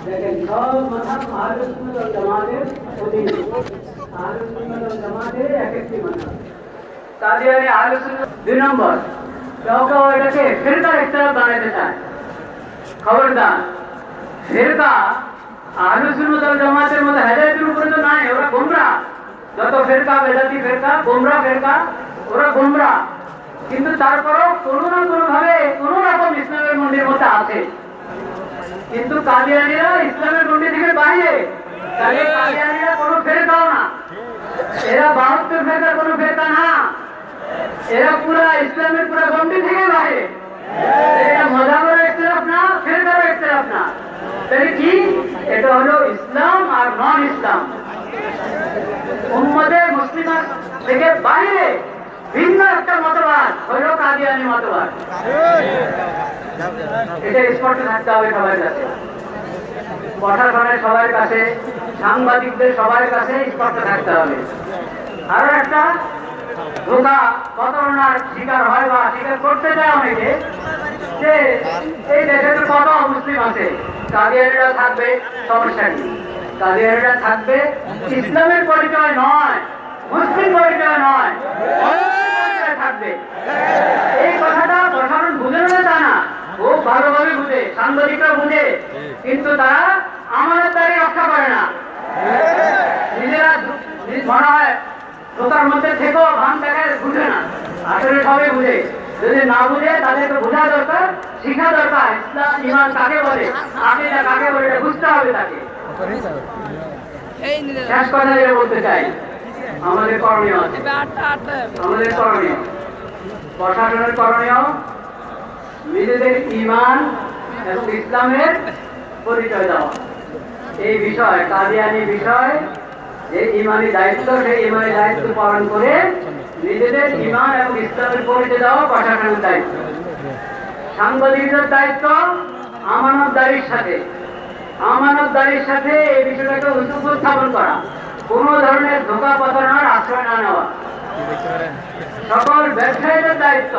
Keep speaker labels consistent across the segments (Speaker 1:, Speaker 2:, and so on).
Speaker 1: দেখেন সব মাযহাব আহলে সুন্নাত ওয়াল জামাতের অধীনে। আহলে সুন্নাত ওয়াল জামাতের এক একটি মাযহাব। কাদিয়ানী আহলে সুন্নাত 2 নম্বর, কেউ কেউ এটাকে ফিরকার ইখতিলাফ বানাতে চায়। খবরদার, ফিরকা আহলে সুন্নাত ওয়াল জামাতের মধ্যে হেদায়েতের উপরে তো নাই, ওরা গোমরাহ। যত ফিরকা, বেদাতি ফিরকা, গোমরাহ ফিরকা, ওরা গোমরাহ। কিন্তু তারপরেও কোনো না কোনো ভাবে কোনো রকম ইসলামের মন্দির মধ্যে আছে। কিন্তু কাদিয়ানীরা ইসলামের গণ্ডি থেকে বাইরে। কাদিয়ানীরা কোনো ফেরকাও না, এরা 72 ফেরকার কোনো ফেরকা না, এরা পুরা ইসলামের পুরা গণ্ডি থেকে বাইরে। এটা মাযহাবের ইখতিলাফ না, ফেরকার ইখতিলাফ না, তাহলে কি? এটা হলো ইসলাম আর নন ইসলাম, উম্মতের মুসলিমান থেকে বাইরে ভিন্ন একটা মতবাদ হলো কাদিয়ানী মতবাদ। এটা স্পষ্ট থাকতে হবে সবার কাছে, প্রশাসনের সবার কাছে, সাংবাদিকদের সবার কাছে স্পষ্ট থাকতে হবে। আরো একটা ধোঁকা প্রতারণার শিকার হয় বা স্বীকার করতে চায় অনেকে, যে এই দেশে তো কত মুসলিম আছে, কাদিয়ানীরা থাকবে, সমস্যা কি? কাদিয়ানীরা থাকবে ইসলামের পরিচয় নয়, মুসলিম পরিচয় নয়, থাকবে। এই কথাটা প্রশাসন বুঝে না, তা না, খুব ভালোভাবে বুঝে, সাংবাদিকরা বুঝে, কিন্তু তারা আমানতদারি রক্ষা করে না। নিজেরা মনে হয় দোকার মধ্যে থেকেও ভান দেখায়, বুঝে না, আসলে সবাই বুঝে। যদি না বুঝে তাদেরকে বোঝা দরকার, শিখা দরকার, ইসলাম ঈমান কাকে বলে, আকীদা কাকে বলে, এটা বুঝতে হবে তাকে। শেষ কথা যেটা বলতে চাই, আমাদের করণীয় আছে, আমাদের করণীয়, প্রশাসনের করণীয়, নিজেদের ঈমান এবং ইসলামের পরিচয় দেওয়া। এই বিষয়, কাদিয়ানী বিষয়, যে ঈমানী দায়িত্ব, সেই ঈমানী দায়িত্ব পালন করে নিজেদের ঈমান এবং ইসলামের পরিচয় দেওয়া প্রশাসনের দায়িত্ব। সাংবাদিকদের দায়িত্ব আমানতদারির সাথে, আমানতদারির সাথে এই বিষয়টাকে উপস্থাপন করা, কোনো ধরনের ধোঁকা প্রতারণার আশ্রয় না নেওয়া। সকল ব্যবসায়ীদের দায়িত্ব,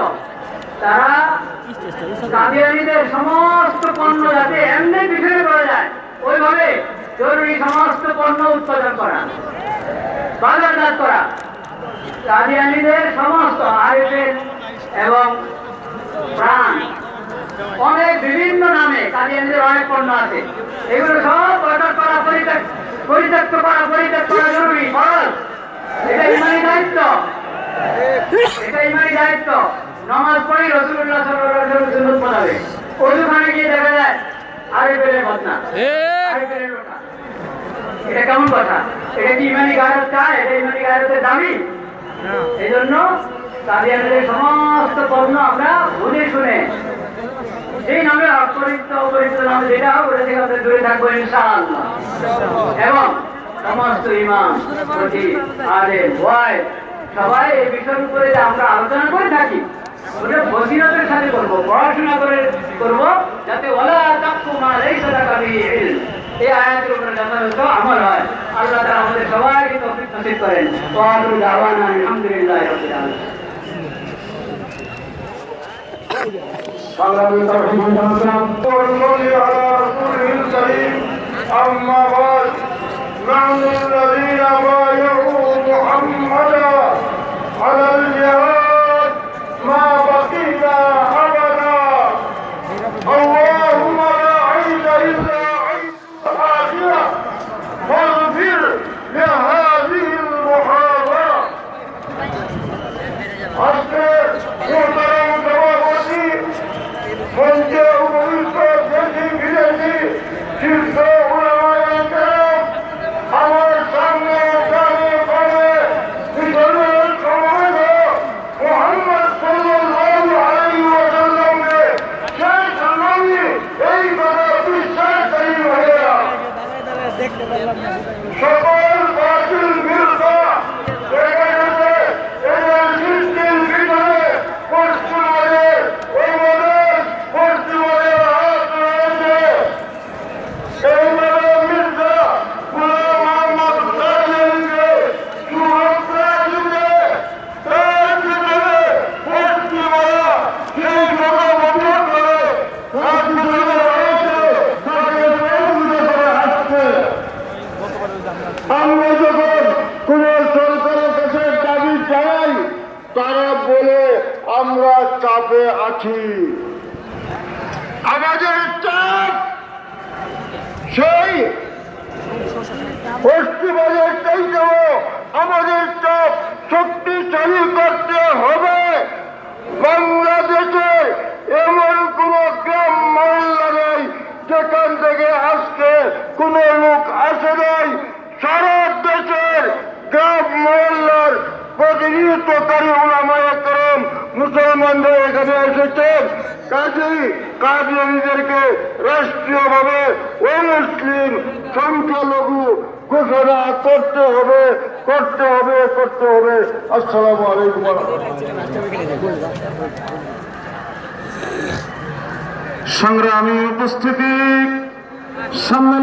Speaker 1: তারা কাদিয়ানীদের সমস্ত পণ্য যাতে এমনি বিক্রি করা যায়, ওইভাবে জরুরি সমস্ত পণ্য উৎপাদন করা, বাজারজাত করা। কাদিয়ানীদের সমস্ত আইফেল এবং প্রাণ, অনেক বিভিন্ন নামে কাদিয়ানীদের অনেক পণ্য আছে, এগুলো সব বাজার করা, পরিত্যক্ত করা জরুরি, ফরজ। এটা ঈমানী দায়িত্ব, এটা ঈমানী দায়িত্ব। নামাজ পড়ি রাসূলুল্লাহ সাল্লাল্লাহু আলাইহি ওয়াসাল্লাম সুন্নাত পড়াবে, ওখানে গিয়ে দেখা যায় আইফেলের বদনা, আইফেলের লোটা। এটা কেমন কথা? এটা কি ঈমানী গায়রত চায়? এটা ঈমানী গায়রতের দাবি? এই জন্য কাদিয়ানীদের সমস্ত পণ্য আমরা বুঝে শুনে, সেই নামে অপরিচিত অপরিচিত নামে যেটা হবে ওটা থেকে আমরা দূরে থাকবো ইনশাআল্লাহ। এবং সমস্ত ইমাম, খতিব, আলেম, ওয়াইজ সবাই এই বিষয়ের উপরে যে আমরা আলোচনা করে থাকি, ওটা বসিরতের সাথে করবো, পড়াশোনা করে করবো, যাতে ওয়ালা তাকফু মা লাইসা লাকা বিহি ইলম, এই আয়াতের উপরে যথাযথ আমল হয়। আল্লাহ তাআলা আমাদের সবাইকে তৌফিক নসিব করেন। ওয়া আখিরু দাওয়ানা আলহামদুলিল্লাহি রাব্বিল আলামিন।
Speaker 2: أما بعد نحن الذين بايعوا محمدا على الجهاد ما بقينا أبدا اللهم لا عيد إلا عيد الآخرة واغفر لهذه المحاضرة أشكر محترم سبابتي من جاء بالفرد يجب إليه شرك علماء الكرام আমার সামনে দাঁড়িয়ে পড়ে বিশ্বনবী মুহাম্মদ সাল্লাল্লাহু আলাইহি ওয়াসাল্লামকে সেই সম্মানী এই কথা বিশ্বাসকারী ভাইয়েরা, সকল বাতিল বিরুদ্ধ দেখা গেছে এদের সৃষ্টির ভিতরে বলে আমরা চাপে আছি। আমাদের চাপ সেই পশ্চিমবঙ্গের চাইতেও আমাদের চাপ শক্তিশালী করতে হবে। বাংলাদেশে এমন কোন গ্রাম মহল্লা নেই যেখান থেকে আজকে কোন লোক আসে নাই। সারা দেশের গ্রাম মহল্লার প্রতিনিধিত্বকারী ওলামায়ে কেরাম মুসলমানরা এখানে এসেছেন। কাজেই কাদিয়ানীদেরকে রাষ্ট্রীয়ভাবে অমুসলিম সংখ্যালঘু ঘোষণা করতে হবে, করতে হবে, করতে হবে। আসসালামু আলাইকুম।
Speaker 3: সংগ্রামী উপস্থিতি, সম্মেলন